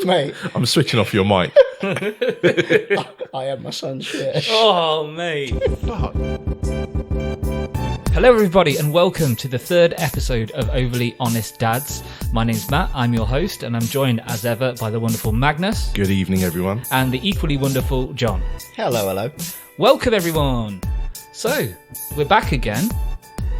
Mate, I'm switching off your mic. I am my son's shit. Oh, mate. Fuck. Hello, everybody, and welcome to the third episode of Overly Honest Dads. My name's Matt, I'm your host, and I'm joined as ever by the wonderful Magnus Good evening, everyone. and the equally wonderful John. Hello. Welcome, everyone. So, we're back again.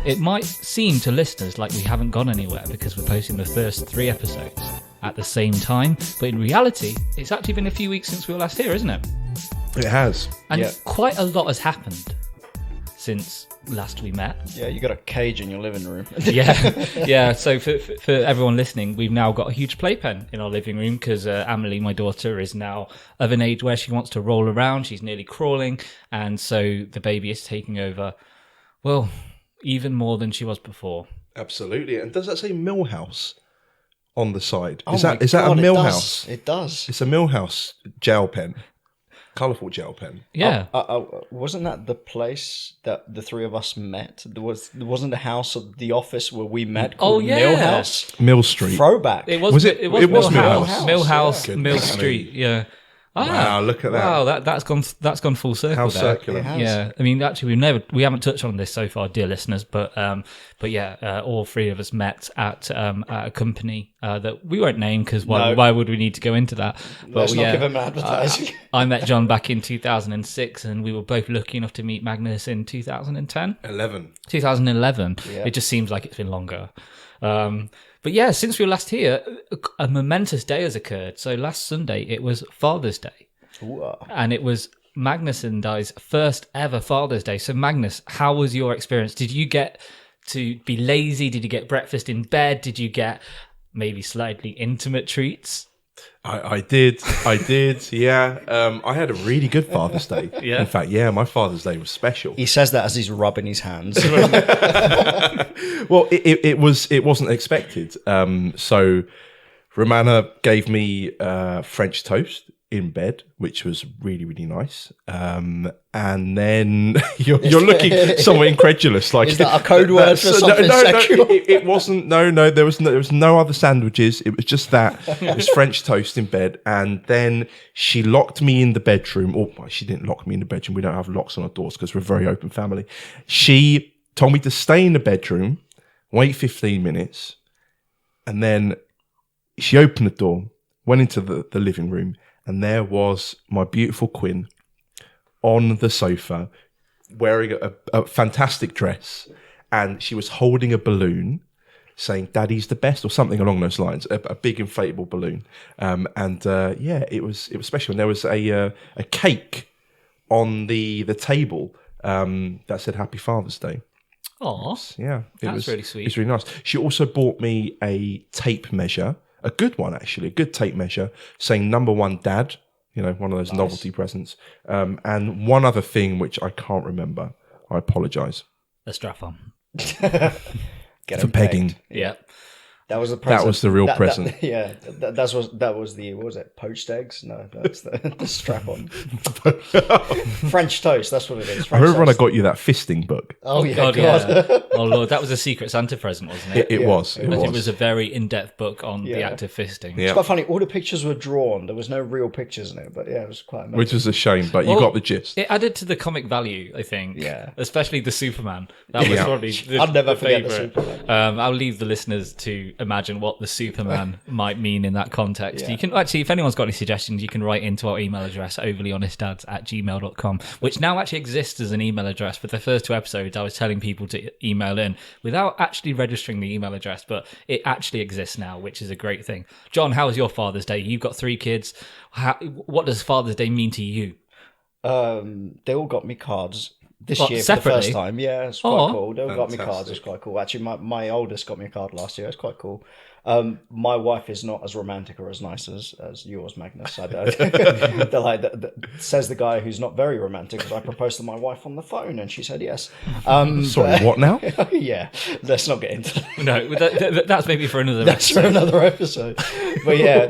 It might seem to listeners like we haven't gone anywhere because we're posting the first 3 episodes at the same time, but in reality, it's actually been a few weeks since we were last here, isn't it? It has. And Yeah. quite a lot has happened since last we met. Yeah, you got a cage in your living room. Yeah. So for everyone listening, we've now got a huge playpen in our living room because Amelie, my daughter, is now of an age where she wants to roll around. She's nearly crawling, and so the baby is taking over. Well, even more than she was before. Absolutely. And does that say Millhouse on the side? Oh Is my that a God, Millhouse? It does. It's a Millhouse gel pen. Colourful gel pen. Yeah. Wasn't that the place that the three of us met? Wasn't the house of the office where we met called yeah. Millhouse? Mill Street. Throwback. It was. Was it- It was it was Millhouse. Millhouse. Millhouse, Yeah. Mill Goodness Street. Yeah. Wow, look at that. Wow, that's gone full circle. How there. circular. It has. Yeah, I mean, actually, we haven't touched on this so far, dear listeners, but yeah, all 3 of us met at a company that we won't name because No. why would we need to go into that? Let's not yeah, give him advertising. I met John back in 2006, and we were both lucky enough to meet Magnus in 2010, 2011. Yeah. It just seems like it's been longer. But yeah, since we were last here, a momentous day has occurred. So last Sunday, it was Father's Day. Ooh, And it was Magnus and I's first ever Father's Day. So Magnus, how was your experience? Did you get to be lazy? Did you get breakfast in bed? Did you get maybe slightly intimate treats? I did, yeah. I had a really good Father's Day. Yeah. In fact, yeah, my Father's Day was special. He says that as he's rubbing his hands. Well, it wasn't expected. So Romana gave me French toast in bed, which was really, really nice. And then you're looking somewhat incredulous. Like, Is that a code word for something sexual? It wasn't. No. There was no other sandwiches. It was just that. It was French toast in bed, and then she locked me in the bedroom. Or well, she didn't lock me in the bedroom. We don't have locks on our doors because we're a very open family. She told me to stay in the bedroom, wait 15 minutes, and then she opened the door, went into the living room. And there was my beautiful Quinn on the sofa wearing a fantastic dress. And she was holding a balloon saying, "Daddy's the best," or something along those lines, a big inflatable balloon. Yeah, it was special. And there was a cake on the table that said Happy Father's Day. Aw, Yeah, That's really sweet. It's really nice. She also bought me a tape measure. A good one, actually, a good tape measure saying number 1 dad, one of those novelty presents. And one other thing, which I can't remember. I apologise. a strap on. Get For him pegging. pegged. Yeah. That was the present. That was the real present. Yeah, that was the, what was it, poached eggs? No, that's the strap on. French toast, that's what it is. I French remember when I toast. got you that fisting book. Oh, yeah, God, God. yeah. Oh Lord, that was a Secret Santa present, wasn't it? It was. I think it was a very in-depth book on the Yeah. act of fisting. Yeah. It's quite funny. All the pictures were drawn. There was no real pictures in it, but yeah, it was quite amazing. Which was a shame, but you Well, got the gist. It added to the comic value, I think. Yeah. Especially the Superman. That was Yeah. probably the, I'll never forget the favourite. Superman. I'll leave the listeners to imagine what the Superman might mean in that context. Yeah. You can actually, if anyone's got any suggestions, you can write into our email address, overlyhonestdads@gmail.com, which now actually exists as an email address. For the first 2 episodes, I was telling people to email in without actually registering the email address, but it actually exists now, which is a great thing. John, how was your Father's Day? You've got 3 kids. What does Father's Day mean to you? They all got me cards this What, year for separately? the first time. Yeah, it's quite Oh. cool. They all got me cards. It's quite cool. Actually, my oldest got me a card last year. It's quite cool. My wife is not as romantic or as nice as yours, Magnus. I don't. They're like, says the guy who's not very romantic, because I proposed to my wife on the phone and she said yes. Sorry, what now? Yeah, let's not get into that. No, that's maybe for another That's episode. for another episode. But yeah,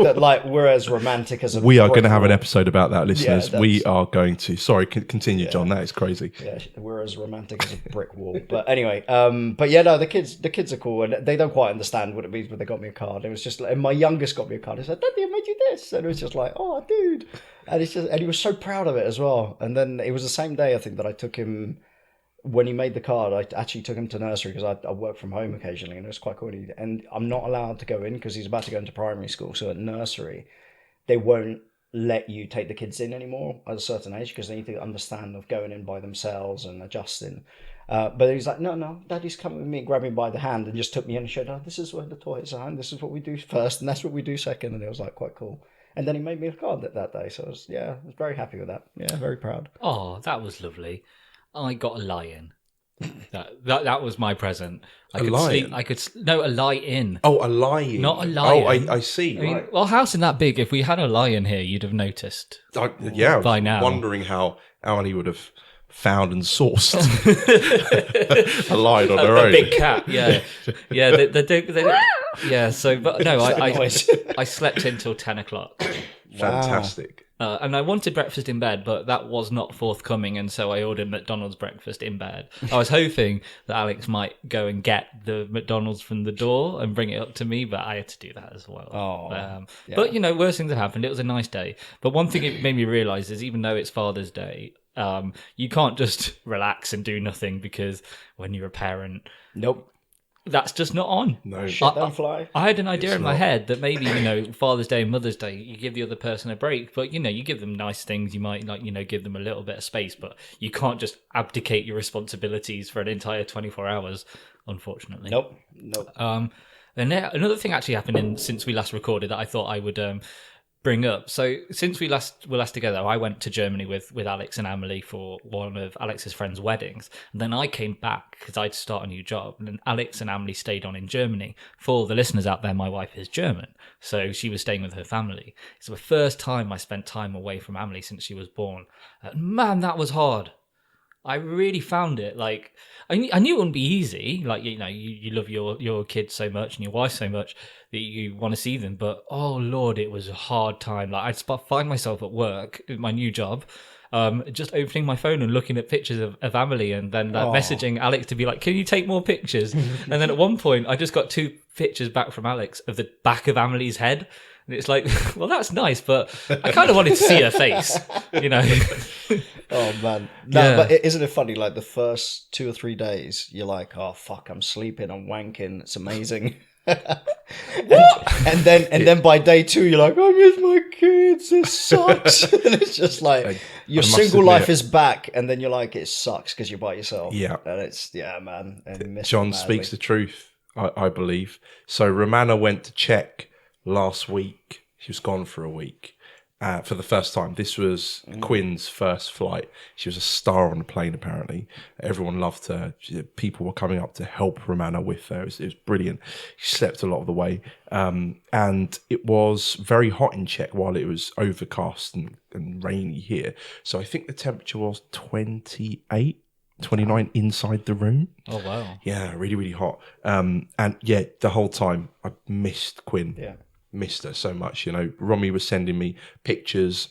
we're as romantic as a We are brick going to have an wall. episode about that, listeners. that's- We are going to. Sorry, continue, John. That is crazy. Yeah, we're as romantic as a brick wall. But anyway, but yeah, no, the kids are cool, and they don't quite understand what it means when they got me got me a card. It was just, and my youngest got me a card. He said, "Daddy, I made you this," and it was just like, "Oh, dude," and he was so proud of it as well. And then it was the same day I think that I took him. When he made the card, I actually took him to nursery because I work from home occasionally, and it was quite cool. And I'm not allowed to go in because he's about to go into primary school. So at nursery, they won't let you take the kids in anymore at a certain age because they need to understand of going in by themselves and adjusting. But he's like, no, Daddy's coming with me and grabbed me by the hand and just took me in and showed, "Oh, this is where the toys are, and this is what we do first, and that's what we do second." And it was like quite cool. And then he made me a card that day. So I was very happy with that. Yeah, very proud. Oh, that was lovely. I got a lion. That was my present. I could lion? sleep. A lion. Oh, a lion. Not a lion. Oh, I see. I mean, Right. well, house isn't that big. If we had a lion here, you'd have noticed. I was by now. wondering how Annie would have found and sourced a lion on her A own. big cat, yeah. They do. Yeah, so, but no, I slept until 10 o'clock. Fantastic. And I wanted breakfast in bed, but that was not forthcoming, and so I ordered McDonald's breakfast in bed. I was hoping that Alex might go and get the McDonald's from the door and bring it up to me, but I had to do that as well. But, worse things have happened. It was a nice day. But one thing it made me realise is even though it's Father's Day, you can't just relax and do nothing because when you're a parent... Nope. That's just not on. No. Shit don't fly. I had an idea in my head that maybe, Father's Day and Mother's Day, you give the other person a break, but, you give them nice things. You might, give them a little bit of space, but you can't just abdicate your responsibilities for an entire 24 hours, unfortunately. Nope. And then another thing actually happened since we last recorded that I thought I would bring up. So since we were last together, I went to Germany with Alex and Emily for one of Alex's friends' weddings. And then I came back because I'd start a new job. And then Alex and Emily stayed on in Germany. For the listeners out there, my wife is German. So she was staying with her family. It's the first time I spent time away from Emily since she was born. Man, that was hard. I really found it like I knew it wouldn't be easy. Like you love your kids so much and your wife so much that you want to see them. But oh Lord, it was a hard time. Like I'd find myself at work in my new job, just opening my phone and looking at pictures of Emily, and then messaging Alex to be like, "Can you take more pictures?" And then at one point, I just got 2 pictures back from Alex of the back of Emily's head. And it's like, well, that's nice, but I kind of wanted to see her face, Oh man, no, but isn't it funny? Like the first 2 or 3 days, you're like, "Oh fuck, I'm sleeping, I'm wanking, it's amazing." and then by day 2, you're like, "I miss my kids, it sucks." And it's just like your single life is back, and then you're like, it sucks because you're by yourself. Yeah, and it's man. And John speaks the truth, I believe. So Romana went to Czech last week. She was gone for a week for the first time. This was Quinn's first flight. She was a star on the plane, apparently. Everyone loved her. People were coming up to help Romana with her. It was brilliant. She slept a lot of the way. And it was very hot in Czech while it was overcast and rainy here. So I think the temperature was 29 inside the room. Oh, wow. Yeah, really, really hot. And yeah, the whole time I missed Quinn. Yeah. Missed her so much. Romy was sending me pictures,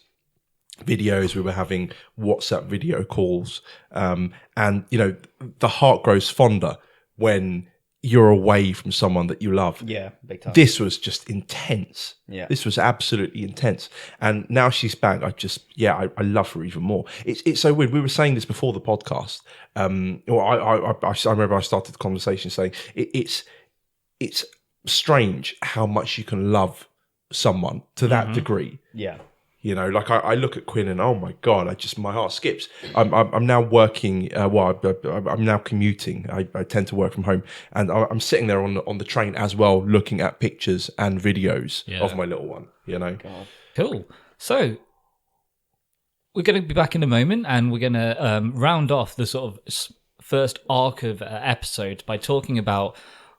videos. We were having WhatsApp video calls. And, the heart grows fonder when you're away from someone that you love. Yeah, big time. This was just intense. Yeah. This was absolutely intense. And now she's back. I love her even more. It's so weird. We were saying this before the podcast. I remember I started the conversation saying it's strange how much you can love someone to that degree. Yeah. Like I look at Quinn and oh my God, my heart skips. I'm now working. I'm now commuting. I tend to work from home, and I'm sitting there on the train as well, looking at pictures and videos of my little one. God. Cool. So we're going to be back in a moment, and we're going to round off the sort of first arc of episodes by talking about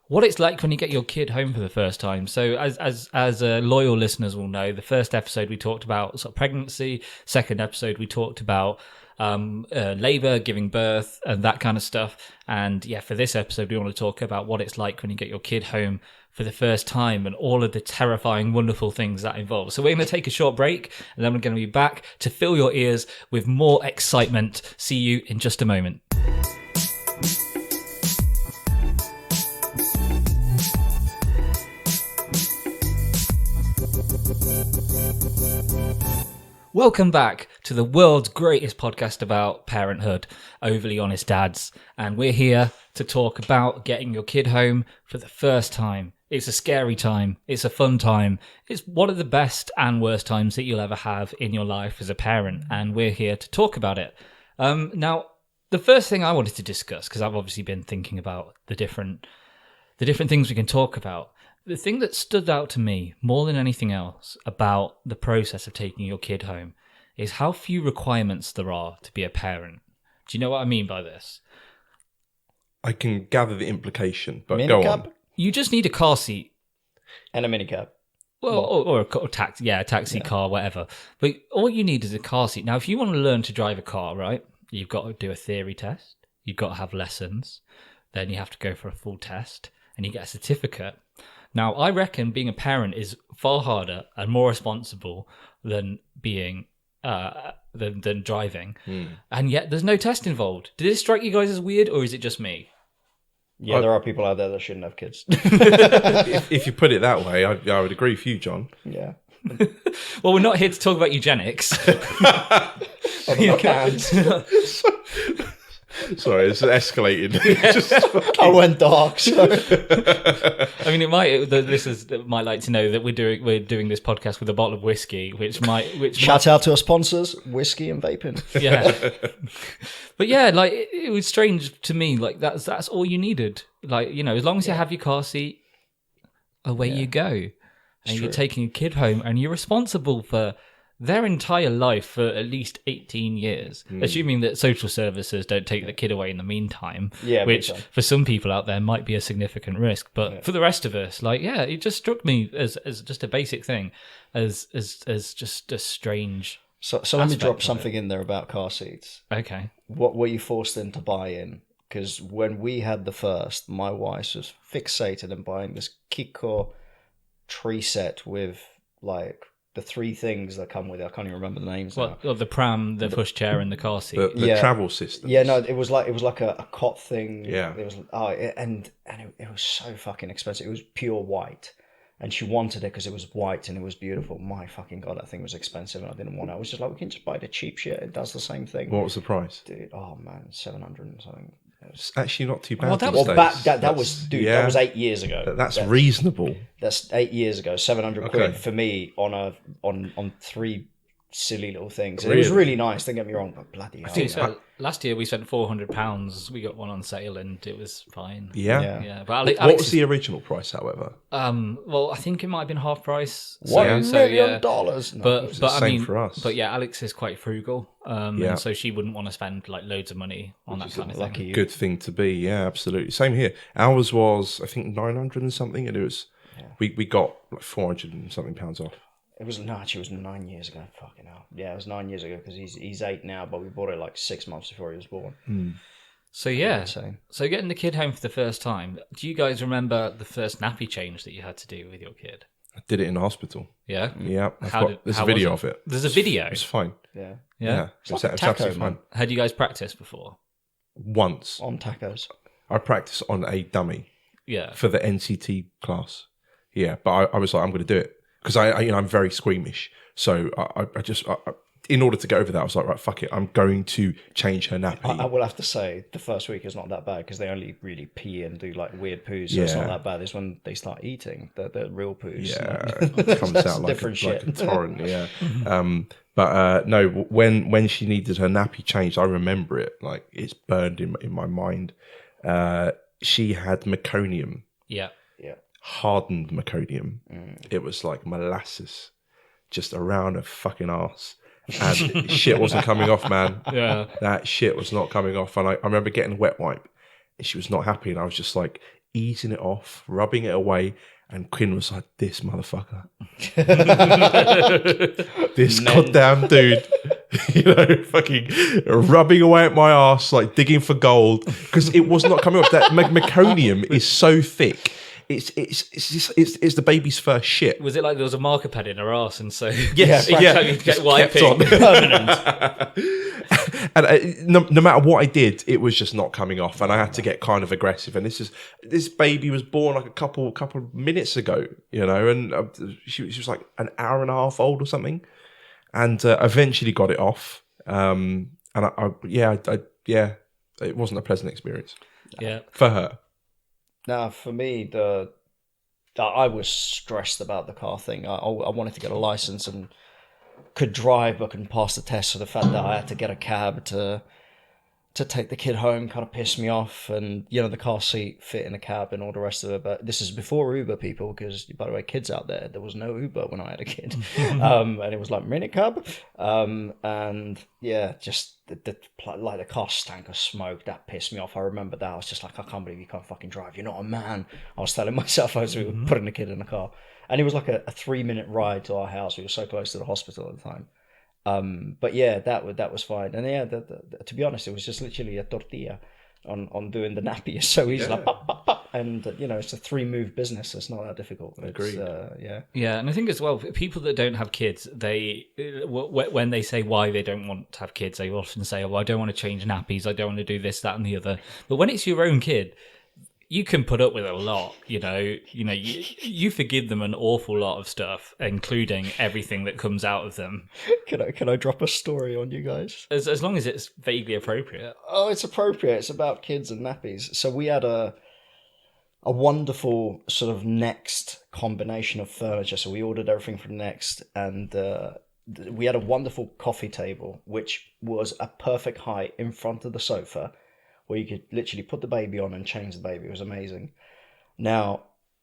what it's like when you get your kid home for the first time. So as loyal listeners will know, the first episode we talked about sort of pregnancy. Second episode we talked about labor, giving birth, and that kind of stuff. And yeah, for this episode we want to talk about what it's like when you get your kid home for the first time and all of the terrifying, wonderful things that involves. So we're going to take a short break, and then we're going to be back to fill your ears with more excitement. See you in just a moment. Welcome back to the world's greatest podcast about parenthood, Overly Honest Dads. And we're here to talk about getting your kid home for the first time. It's a scary time. It's a fun time. It's one of the best and worst times that you'll ever have in your life as a parent. And we're here to talk about it. Now, the first thing I wanted to discuss, because I've obviously been thinking about the different things we can talk about. The thing that stood out to me more than anything else about the process of taking your kid home is how few requirements there are to be a parent. Do you know what I mean by this? I can gather the implication, but go on. Minicab You just need a car seat. and a minicab. Well, or a taxi car, whatever. But all you need is a car seat. Now, if you want to learn to drive a car, right, you've got to do a theory test. You've got to have lessons. Then you have to go for a full test, and you get a certificate. Now, I reckon being a parent is far harder and more responsible than being than driving, and yet there's no test involved. Did this strike you guys as weird, or is it just me? Yeah, there are people out there that shouldn't have kids. If you put it that way, I would agree with you, John. Yeah. Well, we're not here to talk about eugenics. Sorry, it's escalated. I went dark. So. I mean, it might like to know that we're doing this podcast with a bottle of whiskey, which Shout out to our sponsors, whiskey and vaping. yeah. But yeah, like it was strange to me. Like that's all you needed. Like, you know, as long as you have your car seat, away you go, and you're taking a kid home, and you're responsible for their entire life for at least 18 years, assuming that social services don't take the kid away in the meantime, which for some people out there might be a significant risk. But for the rest of us, like, it just struck me as just a basic thing, as just a strange. So let me drop something in there about car seats. Okay. What were you forced in to buy in? Because when we had the first, my wife was fixated on buying this Kiko tree set with like the three things that come with it. I can't even remember the names. Well, the pram, the pushchair, and the car seat. The travel system. Yeah, no, it was like a cot thing. Yeah. It was it was so fucking expensive. It was pure white, and she wanted it because it was white and it was beautiful. My fucking god, that thing was expensive, and I didn't want it. I was just like, we can just buy the cheap shit. It does the same thing. What was the price? Dude, oh man, 700 and something. It's actually not too bad. Well, that these was- days. That was that was 8 years ago. That's reasonable. That's 8 years ago. 700 quid for me on three silly little things. It was really nice. Don't get me wrong, but bloody hell. So last year we spent £400. We got one on sale and it was fine. Yeah. But What was the original price, however? well, I think it might have been half price. $1 million. No. But I same mean, for us. But yeah, Alex is quite frugal, and so she wouldn't want to spend like loads of money on that kind of thing. Lucky you. Good thing to be. Yeah, absolutely. Same here. Ours was, I think, 900 and something, and it was we got like 400 and something pounds off. It was actually it was 9 years ago. Fucking hell. Yeah, it was 9 years ago because he's 8 now, but we bought it like 6 months before he was born. So so getting the kid home for the first time. Do you guys remember the first nappy change that you had to do with your kid? I did it in the hospital. Yeah. Yeah. There's a how video was of it. There's a video. It's fine. Yeah. Yeah. It's like a taco, absolutely fine. man. Had you guys practiced before? Once. On tacos. I practiced on a dummy Yeah. for the NCT class. Yeah, but I was like, I'm going to do it because I'm very squeamish. So I just in order to get over that, I was like, right, fuck it, I'm going to change her nappy. I will have to say the first week is not that bad because they only really pee and do like weird poos. So it's not that bad. It's when they start eating the real poos. Yeah, it comes That's out like different a shit. torrent. Yeah. But no, when she needed her nappy changed, I remember it like it's burned in my mind. She had meconium, Yeah. hardened meconium. It was like molasses just around her fucking ass. And shit wasn't coming off, man. Yeah. That shit was not coming off. And I remember getting a wet wipe and she was not happy. And I was just like easing it off, rubbing it away. And Quinn was like, this motherfucker. This goddamn dude. Fucking rubbing away at my ass, like digging for gold. Because it was not coming off. That meconium is so thick. It's the baby's first shit. Was it like there was a marker pad in her ass, and so Yes, you yeah, kept just wiping kept on. permanent? And no matter what I did, it was just not coming off, and I had to get kind of aggressive. And this baby was born like a couple of minutes ago, and she was like an hour and a half old or something, and eventually got it off. And it wasn't a pleasant experience. Yeah, for her. Now, for me, I was stressed about the car thing. I wanted to get a license and could drive, but couldn't pass the test. So the fact that I had to get a cab to take the kid home kind of pissed me off. And the car seat fit in the cab and all the rest of it. But this is before Uber, people, because by the way, kids out there was no Uber when I had a kid, and it was like minicab, and yeah, just the car stank of smoke. That pissed me off. I remember that. I was just like, I can't believe you can't fucking drive. You're not a man. I was telling myself as we were putting the kid in the car, and it was like a 3-minute ride to our house. We were so close to the hospital at the time. But yeah, that was fine. And yeah, to be honest, it was just literally a tortilla on doing the nappy. It's so easy, like pop, pop, pop. And it's a 3-move business. So it's not that difficult. Agreed. Yeah, and I think as well, people that don't have kids, when they say why they don't want to have kids, they often say, "Oh, I don't want to change nappies. I don't want to do this, that, and the other." But when it's your own kid, you can put up with a lot, you forgive them an awful lot of stuff, including everything that comes out of them. Can I drop a story on you guys? As long as it's vaguely appropriate. Oh, it's appropriate. It's about kids and nappies. So we had a wonderful sort of Next combination of furniture. So we ordered everything from Next, and we had a wonderful coffee table, which was a perfect height in front of the sofa, where you could literally put the baby on and change the baby. It was amazing. Now,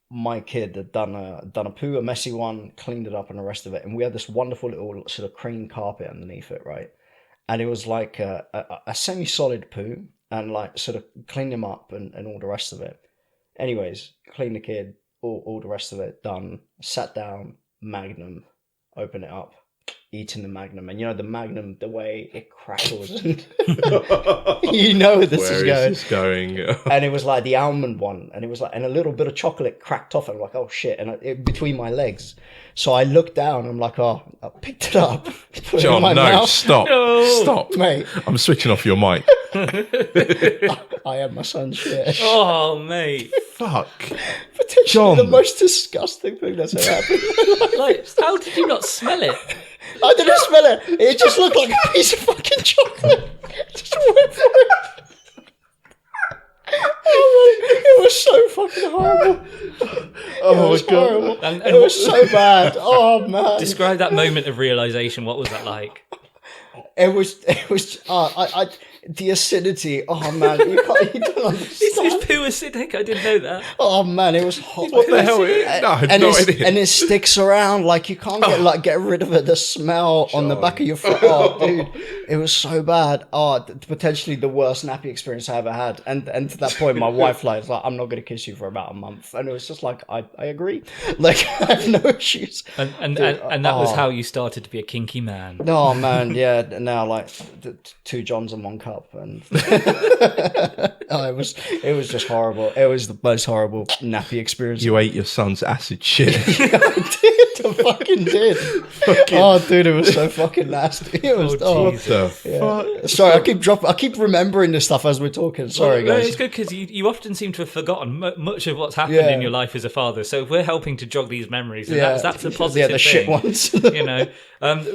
my kid had done a poo, a messy one, cleaned it up and the rest of it. And we had this wonderful little sort of cream carpet underneath it, right? And it was like a semi-solid poo, and like sort of cleaned him up and all the rest of it. Anyways, cleaned the kid, all the rest of it done. Sat down, Magnum, open it up, eating the Magnum, and the Magnum, the way it crackles, and this is going. And it was like the almond one, and it was like, and a little bit of chocolate cracked off, and I'm like, oh shit, and it between my legs. So I looked down, I'm like, oh, I picked it up, put it John, in my no, mouth. Stop, mate. I'm switching off your mic. I am my son's shit. Oh, mate. Fuck. Potentially John. the most disgusting thing that's ever happened. Like, how did you not smell it? I didn't smell it. It just looked like a piece of fucking chocolate. Just went for it. It was so fucking horrible. Oh my god. Horrible. And it was so bad. Oh man. Describe that moment of realization. What was that like? It was the acidity. Oh man, you don't understand. Is poo acidic? I didn't know that. Oh man, it was hot. What the hell? No, I had no idea. And it sticks around, like you can't get rid of it. The smell on the back of your foot. Oh, dude, it was so bad. Oh, potentially the worst nappy experience I ever had. And to that point, my wife was like, I'm not going to kiss you for about a month. And it was just like, I agree. Like, I have no issues. And that was how you started to be a kinky man. Oh man, yeah. Now like 2 Johns and 1 cup, and it was just horrible. It was the most horrible nappy experience. You ate your son's acid shit. I fucking did. Oh, dude, it was so fucking nasty. It was. Fuck. Sorry, I keep remembering this stuff as we're talking. Sorry, guys. No, it's good because you often seem to have forgotten much of what's happened in your life as a father. So if we're helping to jog these memories, that's a positive the thing. shit ones.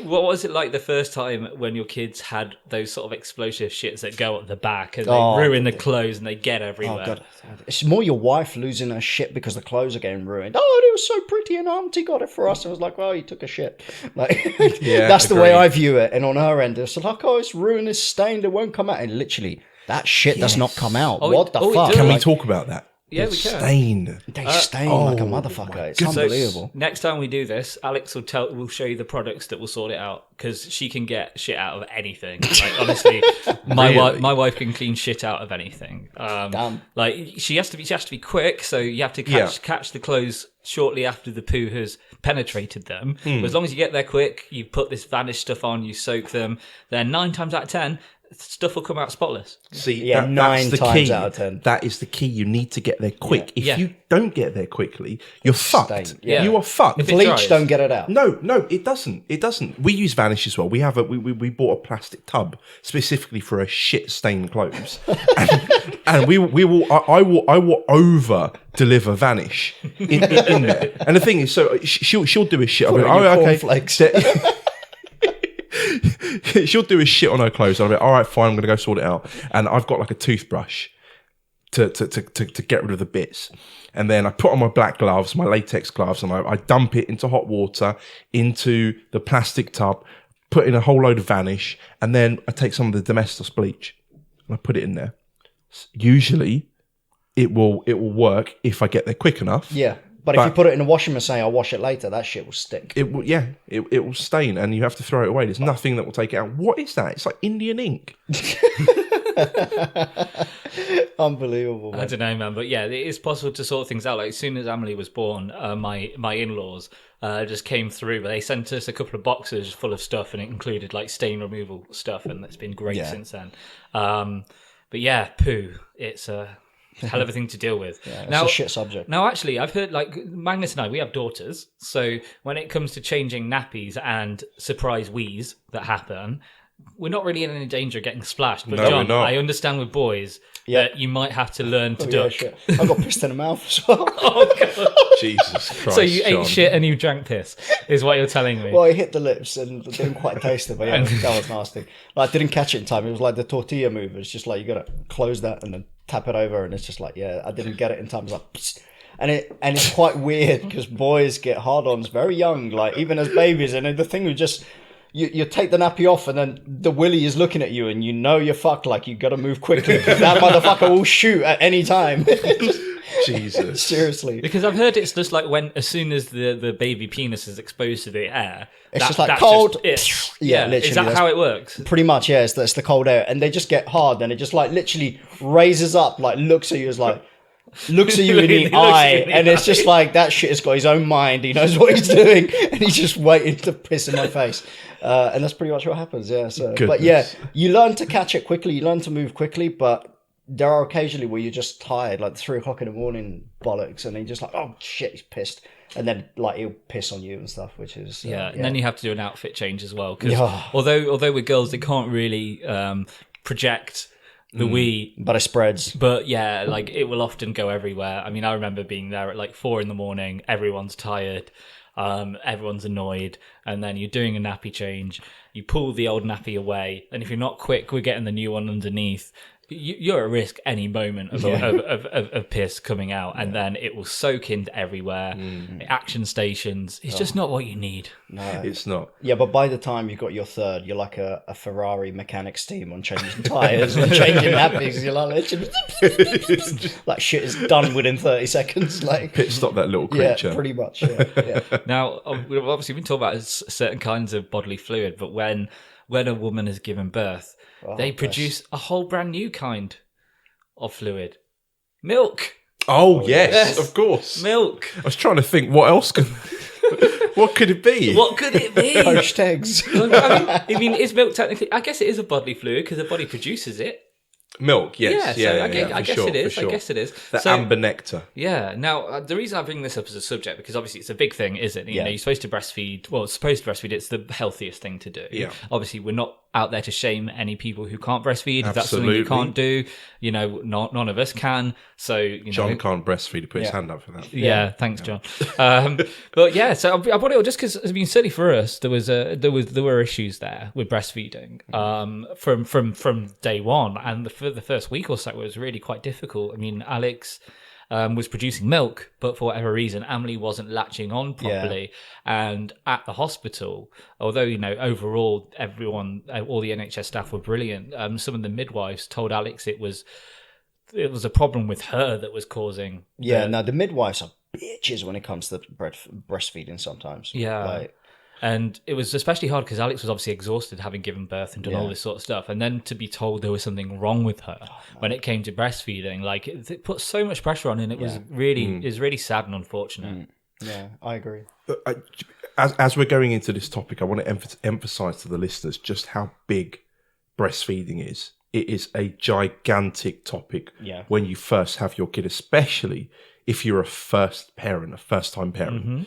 What was it like the first time when your kids had those sort of explosive shits that go at the back and they ruin the clothes and they get everywhere? Oh god, it's more your wife losing her shit because the clothes are getting ruined. Oh, it was so pretty, and Auntie got it for us. And I was like, well, you took a shit. Like, that's the way I view it. And on her end, it's like, oh, it's ruined, it's stained, it won't come out. And literally, that shit does not come out. What the fuck? Can we talk about that? Yeah, we can. Stain. They stain like a motherfucker. It's unbelievable. So next time we do this, Alex will show you the products that will sort it out, because she can get shit out of anything. Like, honestly, my wife can clean shit out of anything. Damn. Like she has to be quick, so you have to catch the clothes shortly after the poo has penetrated them. But as long as you get there quick, you put this Vanish stuff on, you soak them, then 9 times out of 10, stuff will come out spotless. See, Yeah, that's 9 the times key. out of 10. That is the key. You need to get there quick. If Yeah. you don't get there quickly, you're fucked. stained. Yeah. You are fucked. If it Bleach dries. don't get it out. No, it doesn't. It doesn't. We use Vanish as well. We have we bought a plastic tub specifically for a shit stained clothes, and we will. I will over deliver Vanish in there. And the thing is, so she'll do a shit. I'll be Put like, it in your okay. cornflakes. She'll do a shit on her clothes. I'll be like, all right, fine. I'm gonna go sort it out. And I've got like a toothbrush to get rid of the bits. And then I put on my black gloves, my latex gloves, and I dump it into hot water, into the plastic tub, put in a whole load of Vanish, and then I take some of the Domestos bleach and I put it in there. Usually, it will work if I get there quick enough. Yeah. But if you put it in a washing machine, I'll wash it later, that shit will stick. It will, it will stain, and you have to throw it away. There's nothing that will take it out. What is that? It's like Indian ink. Unbelievable, I man. don't know, man, but yeah, it is possible to sort things out. Like as soon as Emily was born, my in-laws just came through. They sent us a couple of boxes full of stuff, and it included like stain removal stuff, and it's been great Yeah. since then. But yeah, poo, it's a hell of a thing to deal with. It's a shit subject. Now, actually, I've heard, like, Magnus and I, we have daughters. So when it comes to changing nappies and surprise wheeze that happen, we're not really in any danger of getting splashed. But No, John, we're not. I understand with boys Yeah. that you might have to learn to Yeah, duck. shit. I got pissed in the mouth as well. Oh, God. Jesus Christ. So you John. ate shit and you drank piss, is what you're telling me. Well, it hit the lips and it didn't quite taste it, but yeah, that was nasty. Like, I didn't catch it in time. It was like the tortilla move. It's just like you gotta close that and then tap it over, and it's just like, yeah, I didn't get it in time. It's like, psst. And it's quite weird because boys get hard-ons very young, like even as babies. And then the thing was just you take the nappy off, and then the willy is looking at you, and you know you're fucked. Like you gotta move quickly. That motherfucker will shoot at any time. Jesus. Seriously. Because I've heard it's just like as soon as the baby penis is exposed to the air, It's just like cold. Just it. Yeah, Is literally, that that's- how it works? Pretty much, yeah. It's the cold air, and they just get hard, and it just like literally raises up, like looks at you as like looks at you in He the looks eye, at you in the and it's eye. just like that shit has got his own mind. He knows what he's doing, and he's just waiting to piss in my face. And that's pretty much what happens. Yeah. So, but yeah, Goodness. you learn to catch it quickly. You learn to move quickly, but there are occasionally where you're just tired, like 3 o'clock in the morning bollocks, and then you're just like, oh shit, he's pissed, and then like he'll piss on you and stuff, which is Yeah, and then you have to do an outfit change as well. Because Yeah. although with girls they can't really project the wee, but it spreads. but yeah, like it will often go everywhere. I mean, I remember being there at like 4 a.m. Everyone's tired, everyone's annoyed, and then you're doing a nappy change. You pull the old nappy away, and if you're not quick, we're getting the new one underneath. You're at risk any moment of piss coming out, and then it will soak into everywhere. Action stations. It's just not what you need. No. It's not. Yeah, but by the time you've got your third, you're like a Ferrari mechanic's team on changing tyres and changing nappies. You're like, literally, like shit is done within 30 seconds. Like, Pit stop that little yeah, creature. pretty much. Yeah. Now, we've obviously been talking about certain kinds of bodily fluid, but when a woman has given birth, they produce a whole brand new kind of fluid. Milk. Oh, yes, yes. of course. Milk. I was trying to think what else could what could it be? What could it be? Poached eggs. I mean, is milk technically? I guess it is a bodily fluid because the body produces it. Milk, yes. Yeah, so yeah, I guess it is. I guess it is. The So- amber nectar. Yeah. Now, the reason I bring this up as a subject because obviously it's a big thing, isn't it? You Yeah. know, you're supposed to breastfeed. Well, it's supposed to breastfeed. It's the healthiest thing to do. Yeah. Obviously, we're not out there to shame any people who can't breastfeed. If that's something you Absolutely. can't do, you know, none of us can. So, you know, John can't breastfeed. He put his Yeah. hand up for that. yeah, thanks, John. But yeah, so I brought it up just because I mean, certainly for us, there were issues there with breastfeeding from day one, and for the first week or so it was really quite difficult. I mean, Alex was producing milk, but for whatever reason, Emily wasn't latching on properly. And at the hospital, although you know overall everyone, all the NHS staff were brilliant, some of the midwives told Alex it was a problem with her that was causing. Yeah, no, the midwives are bitches when it comes to breastfeeding sometimes. Yeah. Like, And it was especially hard because Alex was obviously exhausted having given birth and done all Yeah. this sort of stuff. And then to be told there was something wrong with her when it came to breastfeeding, like it put so much pressure on, and it was really sad and unfortunate. yeah, I agree. As we're going into this topic, I want to emphasize to the listeners just how big breastfeeding is. It is a gigantic topic Yeah. when you first have your kid, especially if you're a first-time parent.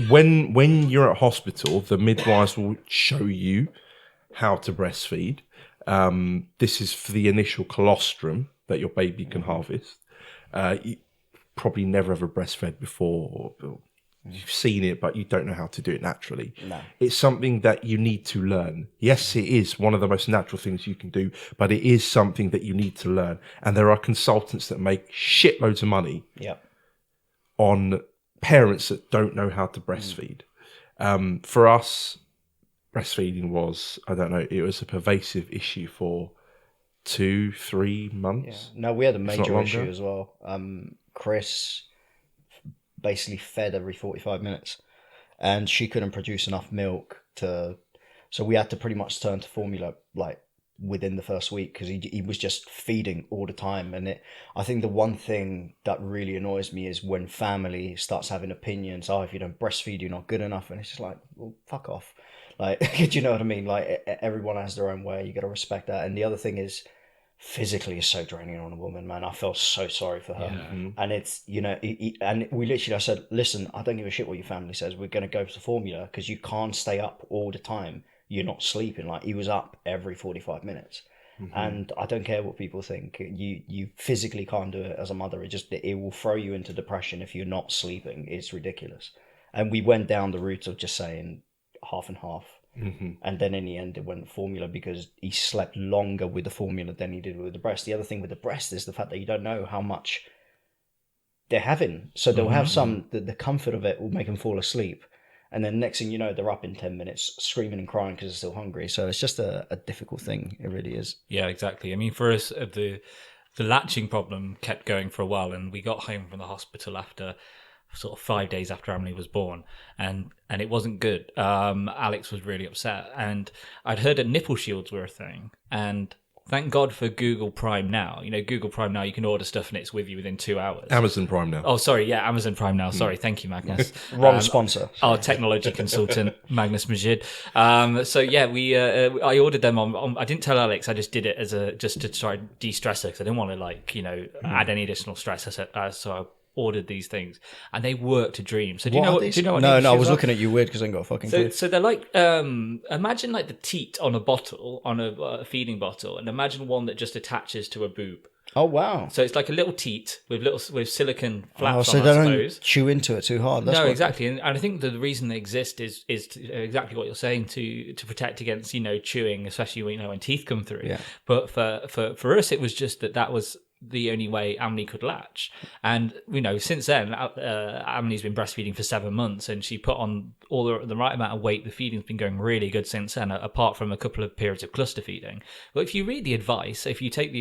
When you're at hospital, the midwives will show you how to breastfeed. This is for the initial colostrum that your baby can harvest. You probably never ever breastfed before, or you've seen it, but you don't know how to do it naturally. No. It's something that you need to learn. Yes, it is one of the most natural things you can do, but it is something that you need to learn. And there are consultants that make shitloads of money Yep. on parents that don't know how to breastfeed. For us, breastfeeding was, I don't know, it was a pervasive issue for 2-3 months. No, we had a not major longer. issue as well. Chris basically fed every 45 minutes, and she couldn't produce enough milk so we had to pretty much turn to formula like within the first week, because he was just feeding all the time. And I think the one thing that really annoys me is when family starts having opinions. Oh, if you don't breastfeed, you're not good enough. And it's just like, well, fuck off. Like, do you know what I mean? Like, everyone has their own way. You got to respect that. And the other thing is, physically is so draining on a woman, man. I feel so sorry for her. And it's, and we literally, I said, listen, I don't give a shit what your family says. We're going to go to formula because you can't stay up all the time. You're not sleeping. Like, he was up every 45 minutes. And I don't care what people think. You physically can't do it as a mother. It will throw you into depression if you're not sleeping. It's ridiculous. And we went down the route of just saying half and half. And then in the end, it went formula because he slept longer with the formula than he did with the breast. The other thing with the breast is the fact that you don't know how much they're having. So they'll have the comfort of it will make them fall asleep. And then next thing you know, they're up in 10 minutes screaming and crying because they're still hungry. So it's just a difficult thing. It really is. Yeah, exactly. I mean, for us, the latching problem kept going for a while, and we got home from the hospital after sort of 5 days after Emily was born, and it wasn't good. Alex was really upset, and I'd heard that nipple shields were a thing, and thank God for Google Prime Now. Google Prime Now, you can order stuff and it's with you within 2 hours. Amazon Prime now. Oh, sorry, yeah, Amazon Prime Now. Sorry, thank you, Magnus. Wrong sponsor. Our technology consultant, Magnus Majid. So yeah, I ordered them on. I didn't tell Alex. I just did it just to try and de-stress her because I didn't want to add any additional stress. I said so. I ordered these things and they worked a dream. So do you know what No, nipple I shields was are? looking at you weird because I ain't got a fucking clue. So they're like imagine like the teat on a bottle, on a feeding bottle, and imagine one that just attaches to a boob. Oh, wow. So it's like a little teat with silicone Oh, flaps so on, they I don't suppose. chew into it too hard. That's No, what- exactly, and I think the reason they exist is exactly what you're saying, to protect against chewing, especially when teeth come through. Yeah. But for us, it was just that was the only way Emily could latch, and since then Emily's been breastfeeding for 7 months, and she put on all the right amount of weight. The feeding's been going really good since then, apart from a couple of periods of cluster feeding. But if you read the advice, if you take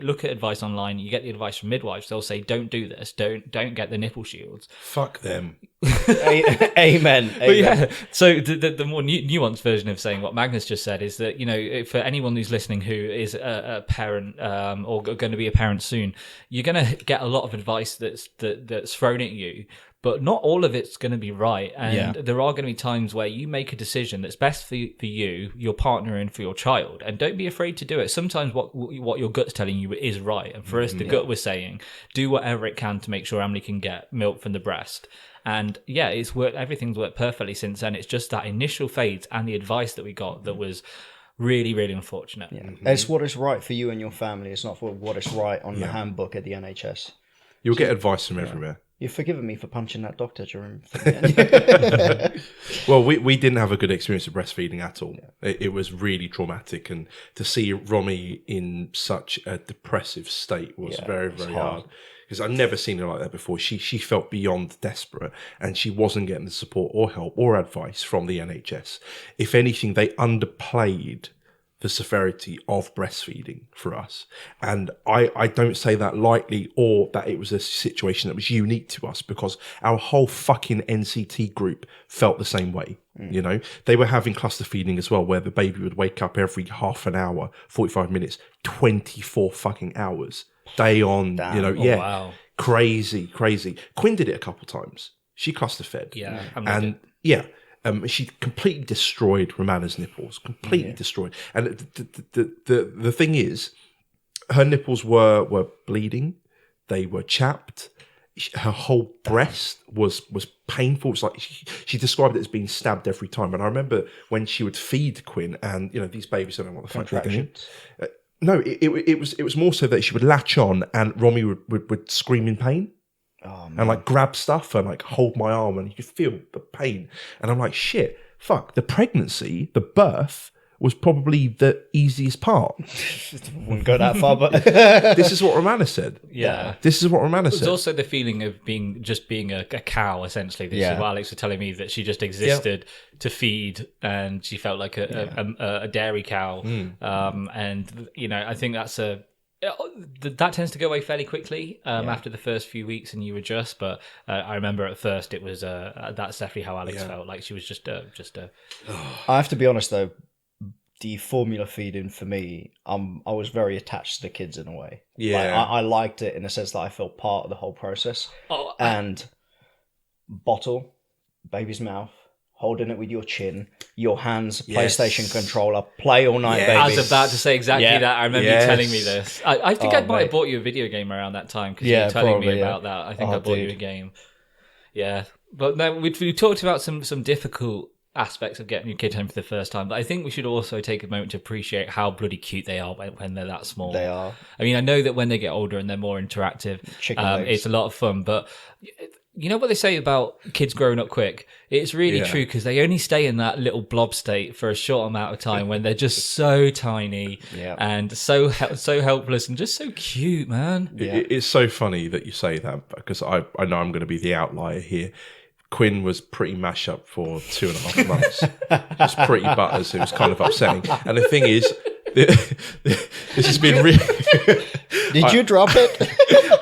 look at advice online, you get the advice from midwives. They'll say, don't do this, don't get the nipple shields. Fuck them. Amen. But yeah, so the more nuanced version of saying what Magnus just said is that for anyone who's listening who is a parent or going to be a parent soon, you're going to get a lot of advice that's thrown at you, but not all of it's going to be right. And there are going to be times where you make a decision that's best for you, your partner, and for your child. And don't be afraid to do it. Sometimes what your gut's telling you is right. And for us, the gut was saying, do whatever it can to make sure Emily can get milk from the breast. And yeah, it's worked. Everything's worked perfectly since then. It's just that initial phase and the advice that we got that was really, really unfortunate. Yeah. It's what is right for you and your family. It's not for what is right on the handbook at the NHS. You'll get advice from everywhere. You've forgiven me for punching that doctor during. Well, we didn't have a good experience of breastfeeding at all. It was really traumatic, and to see Romy in such a depressive state was very, very hard. Because I'd never seen her like that before. She felt beyond desperate, and she wasn't getting the support or help or advice from the NHS. If anything, they underplayed the severity of breastfeeding for us. And I don't say that lightly or that it was a situation that was unique to us, because our whole fucking NCT group felt the same way. They were having cluster feeding as well, where the baby would wake up every half an hour, 45 minutes, 24 fucking hours, day on, Wow. Crazy. Quinn did it a couple times. She cluster fed. Yeah. She completely destroyed Romana's nipples, completely destroyed. And the thing is, her nipples were bleeding, they were chapped. Her whole breast was painful. It's like she described it as being stabbed every time. And I remember when she would feed Quinn, and these babies don't know what the fuck they're doing. No, it was more so that she would latch on, and Romy would scream in pain. Oh, man. And like grab stuff and like hold my arm, and you could feel the pain. And I'm like, shit, fuck. The pregnancy, the birth was probably the easiest part. Wouldn't go that far, but This is what Romana said. Yeah. This is what Romana There's said. also the feeling of being a cow, essentially. This is what Alex was telling me, that she just existed to feed, and she felt like a dairy cow. And I think that tends to go away fairly quickly after the first few weeks, and you adjust. But I remember at first it was that's definitely how Alex felt. Like she was just a. I have to be honest though. The formula feeding for me, I was very attached to the kids in a way. Yeah. Like, I liked it in the sense that I felt part of the whole process. And bottle, baby's mouth, holding it with your chin, your hands, PlayStation controller, play all night, baby. I was about to say exactly that. I remember you telling me this. I think I might have bought you a video game around that time, because you were telling me about that. I think I bought you a game. Yeah. But no, we talked about some difficult aspects of getting your kid home for the first time, but I think we should also take a moment to appreciate how bloody cute they are when they're that small. They are. I mean, I know that when they get older and they're more interactive, it's a lot of fun, but you know what they say about kids growing up quick? It's really true, because they only stay in that little blob state for a short amount of time when they're just so tiny and so helpless and just so cute, man. It's so funny that you say that, because I know I'm going to be the outlier here. Quinn was pretty mash up for 2.5 months. Just pretty butters. It was kind of upsetting. And the thing is, this has been really... Did you drop it?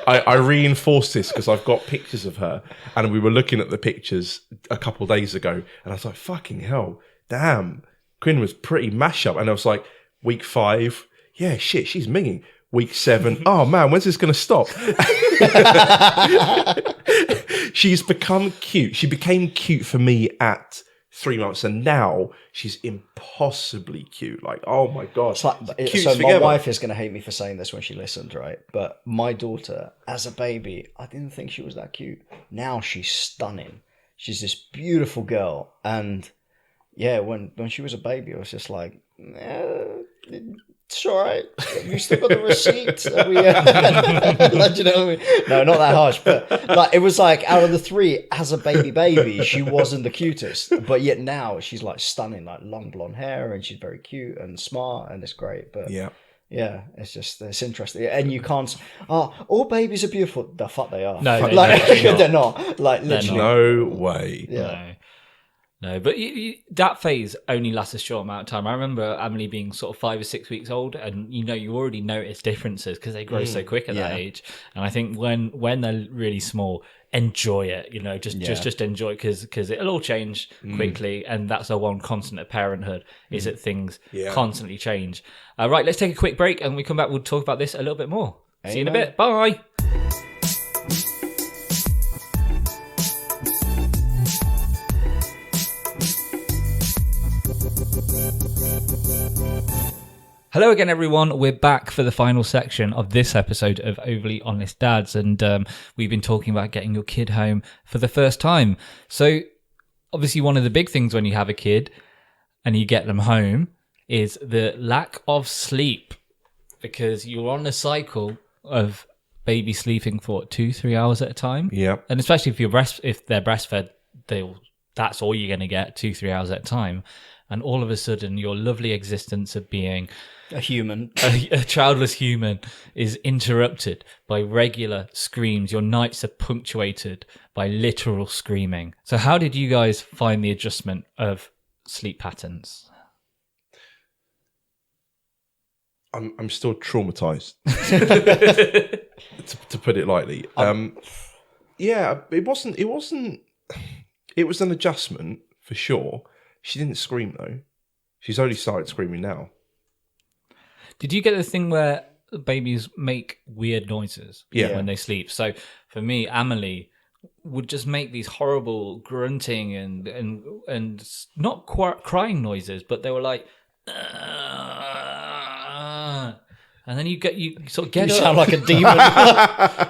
I reinforced this because I've got pictures of her, and we were looking at the pictures a couple of days ago, and I was like, fucking hell, damn, Quinn was pretty mash up. And I was like, week 5, yeah, shit, she's minging. Week 7, oh man, when's this going to stop? She's become cute. She became cute for me at 3 months, and now she's impossibly cute. Like, oh my god! So my wife is going to hate me for saying this when she listens, right? But my daughter, as a baby, I didn't think she was that cute. Now she's stunning. She's this beautiful girl, and yeah, when she was a baby, I was just like, it's all right. You still got the receipt. You know what I mean? No, not that harsh, but like it was like out of the 3, as a baby, she wasn't the cutest, but yet now she's like stunning, like long blonde hair, and she's very cute and smart, and it's great. But yeah, it's interesting, and you can't. All babies are beautiful. The fuck they are. No, they're not. Like literally, no way. Yeah. No, but that phase only lasts a short amount of time. I remember Emily being sort of 5 or 6 weeks old, and you already notice differences because they grow so quick at that age. And I think when they're really small, enjoy it. Just enjoy it, because it'll all change quickly, and that's our one constant of parenthood is that things constantly change. Right, let's take a quick break, and when we come back, we'll talk about this a little bit more. See you in a bit. Bye. Hello again, everyone. We're back for the final section of this episode of Overly Honest Dads, and we've been talking about getting your kid home for the first time. So, obviously, one of the big things when you have a kid and you get them home is the lack of sleep, because you're on a cycle of baby sleeping for 2-3 hours at a time. Yeah, and especially if they're breastfed, that's all you're going to get, 2-3 hours at a time. And all of a sudden, your lovely existence of being a human, a childless human, is interrupted by regular screams. Your nights are punctuated by literal screaming. So how did you guys find the adjustment of sleep patterns? I'm still traumatized, to put it lightly. Yeah, it was an adjustment for sure. She didn't scream though. She's only started screaming now. Did you get the thing where babies make weird noises when they sleep? So for me, Amelie would just make these horrible grunting and not crying noises, but they were like, and then you sort of get You up. sound like a demon.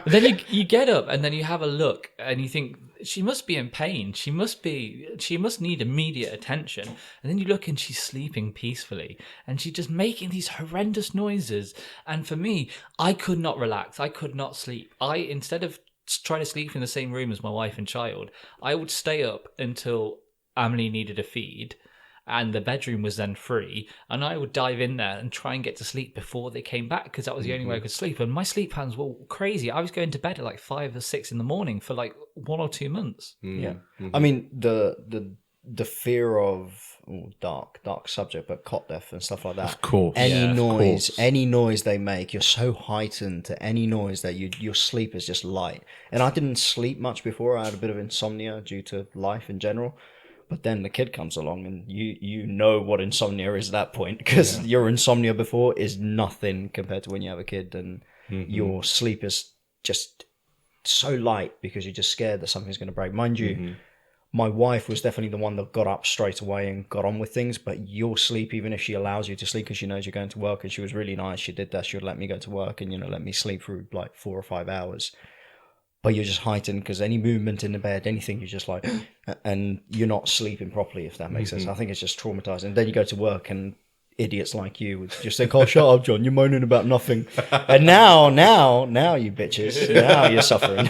Then you get up and then you have a look and you think she must be in pain. She must need immediate attention. And then you look and she's sleeping peacefully and she's just making these horrendous noises. And for me, I could not relax. I could not sleep. Instead of trying to sleep in the same room as my wife and child, I would stay up until Amelie needed a feed. And the bedroom was then free, and I would dive in there and try and get to sleep before they came back because that was the only way I could sleep. And my sleep patterns were crazy. I was going to bed at like 5 or 6 in the morning for like 1 or 2 months. Yeah, I mean the fear of dark subject, but cot death and stuff like that. Of course, Any noise they make, you're so heightened to any noise that your sleep is just light. And I didn't sleep much before. I had a bit of insomnia due to life in general. But then the kid comes along and you know what insomnia is at that point, because your insomnia before is nothing compared to when you have a kid, and your sleep is just so light because you're just scared that something's going to break. Mind you, my wife was definitely the one that got up straight away and got on with things, but your sleep, even if she allows you to sleep because she knows you're going to work, and she was really nice, she did that, she would let me go to work and, let me sleep through like 4 or 5 hours. But you're just heightened because any movement in the bed, anything, you're just like, and you're not sleeping properly, if that makes sense. I think it's just traumatizing. And then you go to work and idiots like you would just think, oh, shut up, John, you're moaning about nothing. And now you bitches, now you're suffering.